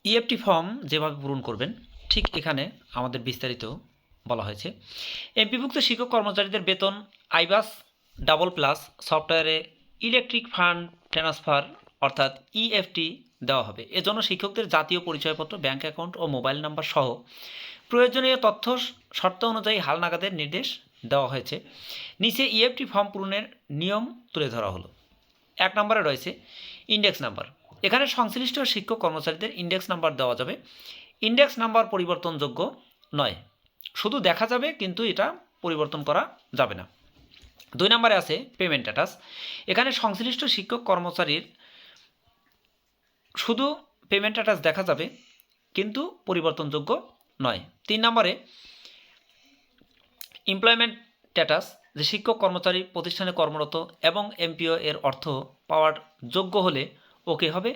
EFT form যেভাবে পূরণ করবেন ঠিক এখানে আমাদের বিস্তারিত বলা হয়েছে। এমপিভুক্ত শিক্ষক কর্মচারীদের বেতন আইবাস ডাবল প্লাস সফটওয়্যারে ইলেকট্রিক ফান্ড ট্রান্সফার অর্থাৎ ইএফটি দেওয়া হবে। এজন্য শিক্ষকদের জাতীয় পরিচয়পত্র, ব্যাংক অ্যাকাউন্ট ও মোবাইল নাম্বার সহ প্রয়োজনীয় তথ্য শর্ত অনুযায়ী হালনাগাদের নির্দেশ দেওয়া হয়েছে। নিচে ইএফটি ফর্ম পূরণের নিয়ম তুলে ধরা হলো। 1 নম্বরে রয়েছে ইন্ডেক্স নাম্বার। এখানে সংশ্লিষ্ট শিক্ষক কর্মচারীদের ইন্ডেক্স নাম্বার দেওয়া যাবে। ইন্ডেক্স নাম্বার পরিবর্তনযোগ্য নয়, শুধু দেখা যাবে কিন্তু এটা পরিবর্তন করা যাবে না। 2 নম্বরে আছে পেমেন্ট স্ট্যাটাস। এখানে সংশ্লিষ্ট শিক্ষক কর্মচারীর শুধু পেমেন্ট স্ট্যাটাস দেখা যাবে কিন্তু পরিবর্তনযোগ্য নয়। 3 নম্বরে এমপ্লয়মেন্ট স্ট্যাটাস, যে শিক্ষক কর্মচারী প্রতিষ্ঠানে কর্মরত এবং এমপিও এর অর্থ পাওয়ার যোগ্য হলে ওকে হবে।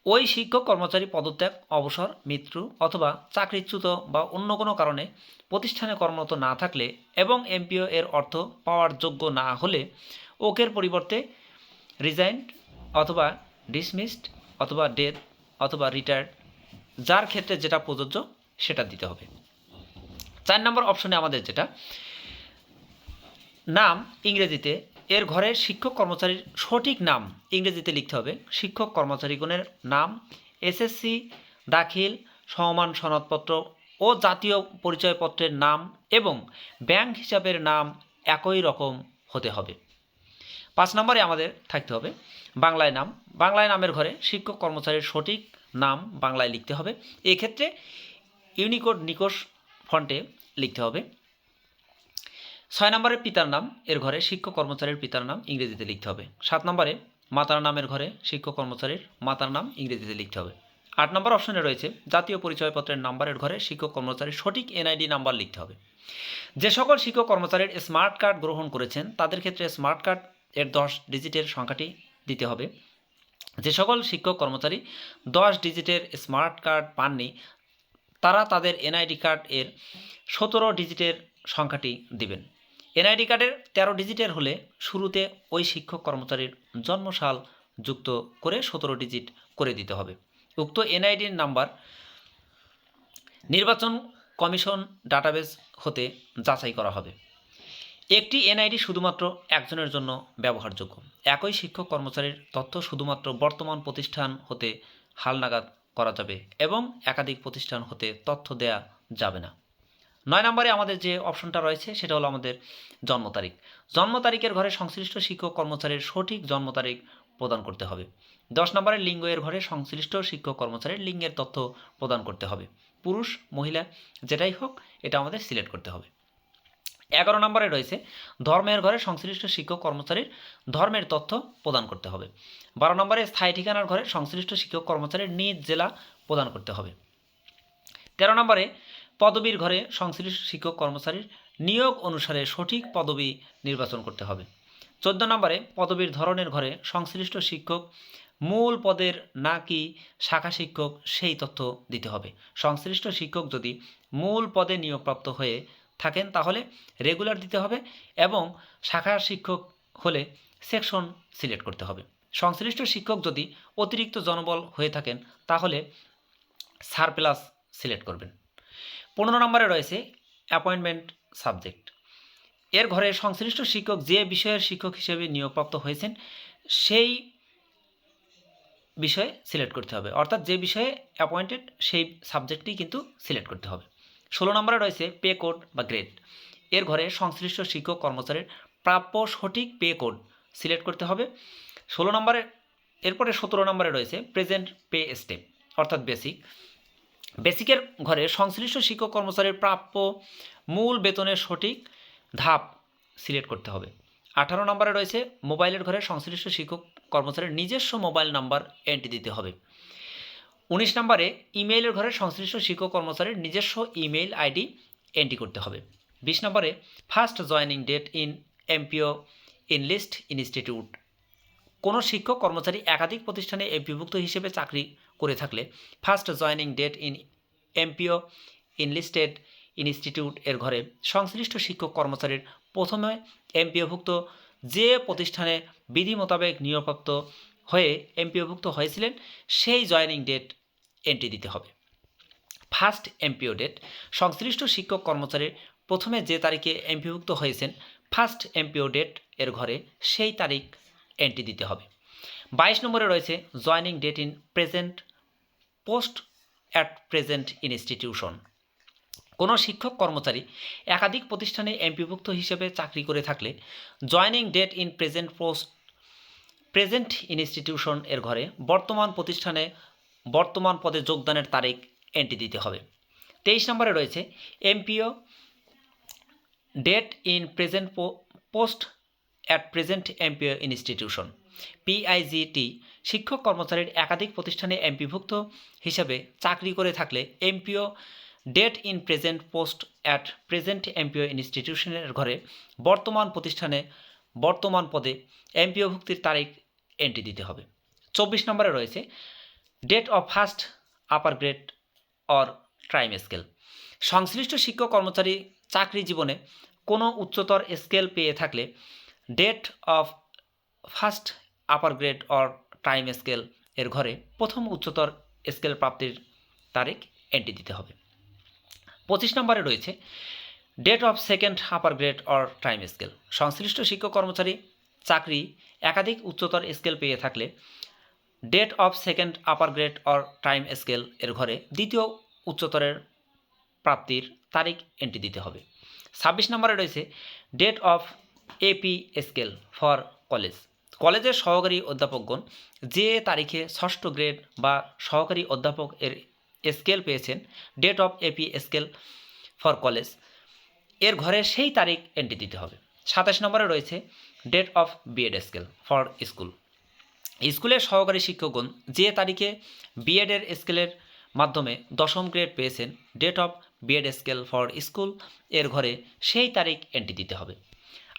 ওই শিক্ষক কর্মচারী পদত্যাগ, অবসর, মৃত্যু অথবা চাকরিচ্যুত বা অন্য কোনো কারণে প্রতিষ্ঠানে কর্মরত না থাকলে এবং এমপিও এর অর্থ পাওয়ার যোগ্য না হলে ওকের পরিবর্তে রিজাইন্ড অথবা ডিসমিসড অথবা ডেথ অথবা রিটায়ার্ড, যার ক্ষেত্রে যেটা প্রযোজ্য সেটা দিতে হবে। 4 নম্বর অপশনে আমাদের যেটা নাম ইংরেজিতে, এর ঘরে শিক্ষক কর্মচারীর সঠিক নাম ইংরেজিতে লিখতে হবে। শিক্ষক কর্মচারীগণের নাম, এসএসসি দাখিল সমমান সনদপত্র ও জাতীয় পরিচয়পত্রের নাম এবং ব্যাংক হিসাবের নাম একই রকম হতে হবে। 5 নম্বরে আমাদের থাকতে হবে বাংলায় নাম। বাংলায় নামের ঘরে শিক্ষক কর্মচারীর সঠিক নাম বাংলায় লিখতে হবে। এক্ষেত্রে ইউনিকোড নিকোষ ফন্টে লিখতে হবে। 6 নম্বরে পিতার নাম, এর ঘরে শিক্ষক কর্মচারীর পিতার নাম ইংরেজিতে লিখতে হবে। 7 নম্বরে মাতার নামের ঘরে শিক্ষক কর্মচারীর মাতার নাম ইংরেজিতে লিখতে হবে। 8 নম্বর অপশনে রয়েছে জাতীয় পরিচয়পত্রের নাম্বারের ঘরে শিক্ষক কর্মচারীর সঠিক এনআইডি নাম্বার লিখতে হবে। যে সকল শিক্ষক কর্মচারীর স্মার্ট কার্ড গ্রহণ করেছেন তাদের ক্ষেত্রে স্মার্ট কার্ড এর 10 ডিজিটের সংখ্যাটি দিতে হবে। যে সকল শিক্ষক কর্মচারী 10 ডিজিটের স্মার্ট কার্ড পাননি তারা তাদের এনআইডি কার্ড এর 17 ডিজিটের সংখ্যাটি দিবেন। এনআইডি কার্ডের 13 ডিজিটের হলে শুরুতে ওই শিক্ষক কর্মচারীর জন্মসাল যুক্ত করে 17 ডিজিট করে দিতে হবে। উক্ত এনআইডির নাম্বার নির্বাচন কমিশন ডাটাবেস হতে যাচাই করা হবে। একটি এনআইডি শুধুমাত্র একজনের জন্য ব্যবহারযোগ্য। একই শিক্ষক কর্মচারীর তথ্য শুধুমাত্র বর্তমান প্রতিষ্ঠান হতে হালনাগাদ করা যাবে এবং একাধিক প্রতিষ্ঠান হতে তথ্য দেয়া যাবে না। 9 নম্বরে আমাদের যে অপশনটা রয়েছে সেটা হলো আমাদের জন্ম তারিখ। জন্ম তারিখের ঘরে সংশ্লিষ্ট শিক্ষক কর্মচারীর সঠিক জন্ম তারিখ প্রদান করতে হবে। 10 নম্বরে লিঙ্গ, এর ঘরে সংশ্লিষ্ট শিক্ষক কর্মচারীর লিঙ্গের তথ্য প্রদান করতে হবে। পুরুষ মহিলা যেটাই হোক এটা আমাদের সিলেক্ট করতে হবে। 11 নম্বরে রয়েছে ধর্মের ঘরে সংশ্লিষ্ট শিক্ষক কর্মচারীর ধর্মের তথ্য প্রদান করতে হবে। 12 নম্বরে স্থায়ী ঠিকানার ঘরে সংশ্লিষ্ট শিক্ষক কর্মচারীর নিজ জেলা প্রদান করতে হবে। 13 নম্বরে পদবীর ঘরে সংশ্লিষ্ট শিক্ষক কর্মচারীর নিয়োগ অনুসারে সঠিক পদবি নির্বাচন করতে হবে। 14 নম্বরে পদবীর ধরনের ঘরে সংশ্লিষ্ট শিক্ষক মূল পদের নাকি শাখা শিক্ষক সেই তথ্য দিতে হবে। সংশ্লিষ্ট শিক্ষক যদি মূল পদে নিয়োগপ্রাপ্ত হয়ে থাকেন তাহলে রেগুলার দিতে হবে এবং শাখা শিক্ষক হলে সেকশন সিলেক্ট করতে হবে। সংশ্লিষ্ট শিক্ষক যদি অতিরিক্ত জনবল হয়ে থাকেন তাহলে সারপ্লাস সিলেক্ট করবেন। 15 নম্বরে রয়েছে অ্যাপয়েন্টমেন্ট সাবজেক্ট। এর ঘরে সংশ্লিষ্ট শিক্ষক যে বিষয়ের শিক্ষক হিসেবে নিয়োগপ্রাপ্ত হয়েছেন সেই বিষয়ে সিলেক্ট করতে হবে, অর্থাৎ যে বিষয়ে অ্যাপয়েন্টেড সেই সাবজেক্টটি কিন্তু সিলেক্ট করতে হবে। 16 নম্বরে রয়েছে পে কোড বা গ্রেড। এর ঘরে সংশ্লিষ্ট শিক্ষক কর্মচারীর প্রাপ্য সঠিক পে কোড সিলেক্ট করতে হবে। 16 নম্বরে এরপরে 17 নম্বরে রয়েছে প্রেজেন্ট পে স্টেপ অর্থাৎ বেসিক। বেসিকের ঘরে সংশ্লিষ্ট শিক্ষক কর্মচারীর প্রাপ্য মূল বেতনের সঠিক ধাপ সিলেক্ট করতে হবে। 18 নম্বরে রয়েছে মোবাইলের ঘরে সংশ্লিষ্ট শিক্ষক কর্মচারীর নিজস্ব মোবাইল নাম্বার এন্ট্রি দিতে হবে। 19 নম্বরে ইমেইলের ঘরে সংশ্লিষ্ট শিক্ষক কর্মচারীর নিজস্ব ইমেইল আইডি এন্ট্রি করতে হবে। 20 নম্বরে first joining date in MPO enlist institute. কোনো শিক্ষক কর্মচারী একাধিক প্রতিষ্ঠানে এমপিভুক্ত হিসেবে চাকরি করে থাকলে first joining date in MPO enlisted institute এর ঘরে সংশ্লিষ্ট শিক্ষক কর্মচারীর প্রথমে এমপিওভুক্ত যে প্রতিষ্ঠানে বিধি মোতাবেক নিয়োগপ্রাপ্ত হয়ে এমপিওভুক্ত হয়েছিলেন সেই জয়েনিং ডেট এন্ট্রি দিতে হবে। ফার্স্ট এমপিও ডেট, সংশ্লিষ্ট শিক্ষক কর্মচারীর প্রথমে যে তারিখে এমপিভুক্ত হয়েছেন ফার্স্ট এমপিও ডেট এর ঘরে সেই তারিখ এন্ট্রি দিতে হবে। 22 নম্বরে রয়েছে joining date in present post at present institution. কোনো শিক্ষক কর্মচারী একাধিক প্রতিষ্ঠানে এমপিভুক্ত হিসেবে চাকরি করে থাকলে joining date in present institution এর ঘরে বর্তমান প্রতিষ্ঠানে বর্তমান পদে যোগদানের তারিখ এন্ট্রি দিতে হবে। 23 নম্বরে রয়েছে MPO date in present post at present MPO institution, PIGT. শিক্ষক কর্মচারীর একাধিক প্রতিষ্ঠানে এমপিভুক্ত হিসাবে চাকরি করে থাকলে MPO date in present post at present MPO ইনস্টিটিউশনের ঘরে বর্তমান প্রতিষ্ঠানে বর্তমান পদে এমপিও ভুক্তির তারিখ এন্ট্রি দিতে হবে। 24 নম্বরে রয়েছে date of first upper grade or time scale. সংশ্লিষ্ট শিক্ষক কর্মচারী চাকরি জীবনে কোনো উচ্চতর স্কেল পেয়ে থাকলে date of first upper grade or time scale এর ঘরে প্রথম উচ্চতর স্কেল প্রাপ্তির তারিখ এন্ট্রি দিতে হবে। 25 নম্বরে রয়েছে date of second upper grade or time scale. সংশ্লিষ্ট শিক্ষক কর্মচারী চাকরি একাধিক উচ্চতর স্কেল পেয়ে থাকলে date of second upper grade or time scale এর ঘরে দ্বিতীয় উচ্চতরের প্রাপ্তির তারিখ এন্ট্রি দিতে হবে। 26 নম্বরে রয়েছে date of AP scale for college. কলেজের সহকারী অধ্যাপকগণ যে তারিখে ষষ্ঠ গ্রেড বা সহকারী অধ্যাপক এর স্কেল পেয়েছেন date of AP scale for college এর ঘরে সেই তারিখ এন্ট্রি দিতে হবে। 27 নম্বরে রয়েছে date of BEd scale for school. স্কুলের সহকারী শিক্ষকগণ যে তারিখে বিএডের স্কেলের মাধ্যমে দশম গ্রেড পেয়েছেন date of BEd scale for school এর ঘরে সেই তারিখ এন্ট্রি দিতে হবে।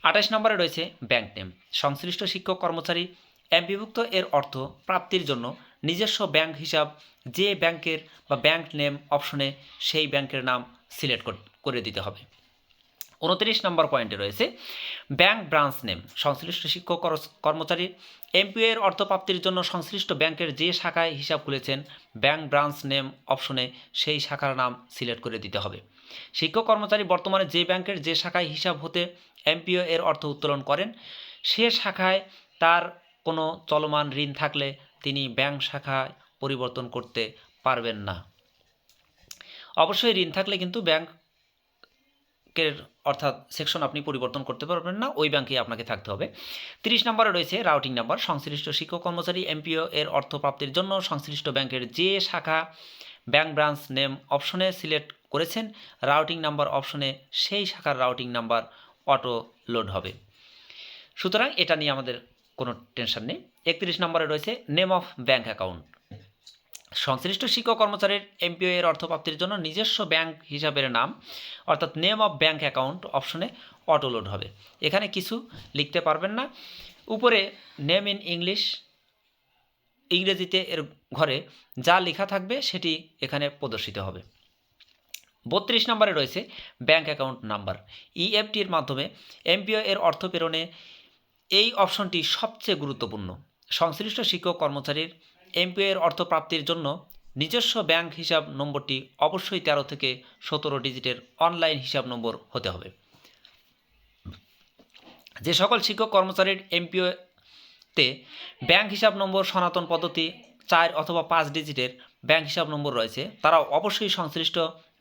28 নম্বরে রয়েছে ব্যাংক নেম। সংশ্লিষ্ট শিক্ষক কর্মচারী এমপিভুক্ত এর অর্থ প্রাপ্তির জন্য নিজস্ব ব্যাংক হিসাব যে ব্যাংকের বা ব্যাংক নেম অপশনে সেই ব্যাংকের নাম সিলেক্ট করে দিতে হবে। 29 নম্বর পয়েন্টে রয়েছে ব্যাংক ব্রাঞ্চ নেম। সংশ্লিষ্ট শিক্ষক কর্মচারীর এমপিও এর অর্থ প্রাপ্তির জন্য সংশ্লিষ্ট ব্যাংকের যে শাখায় হিসাব খুলেছেন ব্যাংক ব্রাঞ্চ নেম অপশনে সেই শাখার নাম সিলেক্ট করে দিতে হবে। শিক্ষক কর্মচারী বর্তমানে যে ব্যাংকের যে শাখায় হিসাব হতে এমপিও এর অর্থ উত্তোলন করেন সে শাখায় তার কোনো চলমান ঋণ থাকলে তিনি ব্যাংক শাখায় পরিবর্তন করতে পারবেন না। অবশ্যই ঋণ থাকলে কিন্তু ব্যাংকের অর্থাৎ সেকশন আপনি পরিবর্তন করতে পারবেন না, ওই ব্যাংকেই আপনাকে থাকতে হবে। 30 নম্বরে রয়েছে রাউটিং নাম্বার। সংশ্লিষ্ট শিক্ষক কর্মচারী এমপিও এর অর্থ প্রাপ্তির জন্য সংশ্লিষ্ট ব্যাংকের যে শাখা ব্যাংক ব্রাঞ্চ নেম অপশনে সিলেক্ট করেছেন রাউটিং নাম্বার অপশনে সেই শাখার রাউটিং নাম্বার অটো লোড হবে। সুতরাং এটা নিয়ে আমাদের কোনো টেনশন নেই। 31 নম্বরে রয়েছে নেম অফ ব্যাংক অ্যাকাউন্ট। সংশ্লিষ্ট শিক্ষক কর্মচারীর এমপিও এর অর্থ প্রাপ্তির জন্য নিজস্ব ব্যাংক হিসাবের নাম অর্থাৎ নেম অফ ব্যাংক অ্যাকাউন্ট অপশনে অটো লোড হবে। এখানে কিছু লিখতে পারবেন না। উপরে নেম ইন ইংরেজিতে এর ঘরে যা লেখা থাকবে সেটি এখানে প্রদর্শিত হবে। 32 নম্বরে রয়েছে ব্যাংক অ্যাকাউন্ট নাম্বার। ইএফটির মাধ্যমে এমপিও এর অর্থ প্রেরণে এই অপশনটি সবচেয়ে গুরুত্বপূর্ণ। সংশ্লিষ্ট শিক্ষক কর্মচারীর এমপিও এর অর্থ প্রাপ্তির জন্য নিজস্ব ব্যাংক হিসাব নম্বরটি অবশ্যই 13 থেকে 17 ডিজিটের অনলাইন হিসাব নম্বর হতে হবে। যে সকল শিক্ষক কর্মচারীর এমপিওতে ব্যাংক হিসাব নম্বর সনাতন পদ্ধতি 4 অথবা 5 ডিজিটের ব্যাংক হিসাব নম্বর রয়েছে তারা অবশ্যই সংশ্লিষ্ট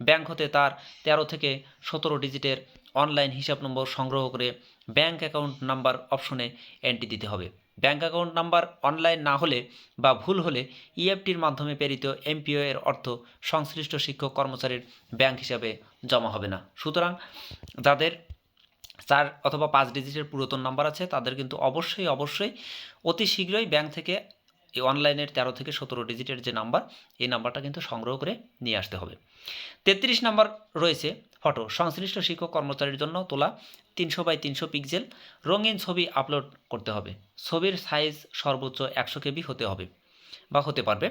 ব্যাংক হতে তার 13 থেকে 17 ডিজিটের অনলাইন হিসাব নম্বর সংগ্রহ করে ব্যাংক অ্যাকাউন্ট নাম্বার অপশনে এন্ট্রি দিতে হবে। ব্যাংক অ্যাকাউন্ট নাম্বার অনলাইন না হলে বা ভুল হলে ইএফটির মাধ্যমে প্রেরিত এমপিও এর অর্থ সংশ্লিষ্ট শিক্ষক কর্মচারীর ব্যাংক হিসাবে জমা হবে না। সুতরাং যাদের 4 অথবা 5 ডিজিটের পুরাতন নাম্বার আছে তাদের কিন্তু অবশ্যই অতি শীঘ্রই ব্যাংক থেকে এই অনলাইনের 13 থেকে 17 ডিজিটের যে নাম্বার এই নাম্বারটা কিন্তু সংগ্রহ করে নিয়ে আসতে হবে। 33 নম্বর রয়েছে ফটো। সংশ্লিষ্ট শিক্ষক কর্মচারীর জন্য তোলা 300 বাই 300 পিক্সেল রঙিন ছবি আপলোড করতে হবে। ছবির সাইজ সর্বোচ্চ 100 কেবি হতে হবে বা হতে পারবে।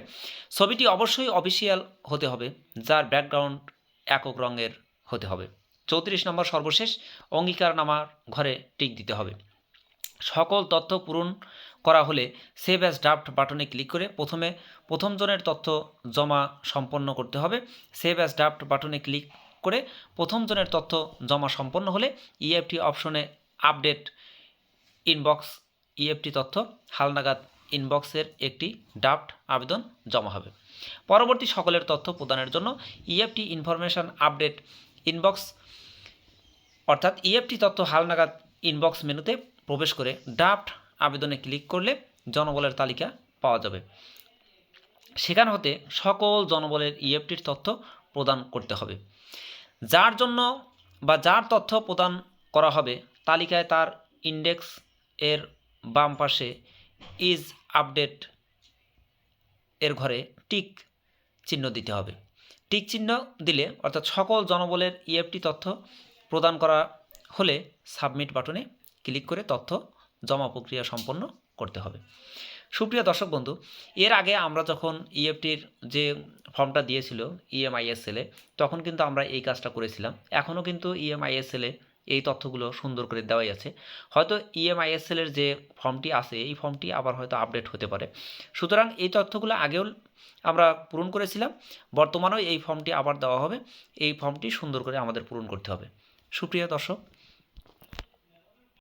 ছবিটি অবশ্যই অফিসিয়াল হতে হবে যার ব্যাকগ্রাউন্ড একক রঙের হতে হবে। 34 নম্বর সর্বশেষ অঙ্গীকারনামার ঘরে টিক দিতে হবে। সকল তথ্য পূরণ করা হলে সেভ অ্যাজ ড্রাফট বাটনে ক্লিক করে প্রথম জনের তথ্য জমা সম্পন্ন করতে হবে। সেভ অ্যাজ ড্রাফট বাটনে ক্লিক করে প্রথম জনের তথ্য জমা সম্পন্ন হলে ইএফটি অপশনে আপডেট ইনবক্স ইএফটি তথ্য হালনাগাদ ইনবক্সের একটি ড্রাফট আবেদন জমা হবে। পরবর্তী সকলের তথ্য প্রদানের জন্য ইএফটি ইনফরমেশন আপডেট ইনবক্স অর্থাৎ ইএফটি তথ্য হালনাগাদ ইনবক্স মেনুতে প্রবেশ করে ড্রাফট আবেদনে ক্লিক করলে জনবলের তালিকা পাওয়া যাবে। সেখান হতে সকল জনবলের ইএফটির তথ্য প্রদান করতে হবে। যার জন্য বা যার তথ্য প্রদান করা হবে তালিকায় তার ইন্ডেক্স এর বাম পাশে ইজ আপডেট এর ঘরে টিক চিহ্ন দিতে হবে। টিক চিহ্ন দিলে অর্থাৎ সকল জনবলের ইএফটি তথ্য প্রদান করা হলে সাবমিট বাটনে ক্লিক করে তথ্য জমা প্রক্রিয়া সম্পন্ন করতে হবে। সুপ্রিয় দর্শক বন্ধু, এর আগে আমরা যখন ইএফটির যে ফর্মটা দিয়েছিল ইএমআইএসএলে তখন কিন্তু আমরা এই কাজটা করেছিলাম। এখনও কিন্তু ইএমআইএসএলে এই তথ্যগুলো সুন্দর করে দেওয়াই আছে। হয়তো ইএমআইএসএলের যে ফর্মটি আছে এই ফর্মটি আবার হয়তো আপডেট হতে পারে। সুতরাং এই তথ্যগুলো আগেও আমরা পূরণ করেছিলাম, বর্তমানেও এই ফর্মটি আবার দেওয়া হবে। এই ফর্মটি সুন্দর করে আমাদের পূরণ করতে হবে। সুপ্রিয় দর্শক,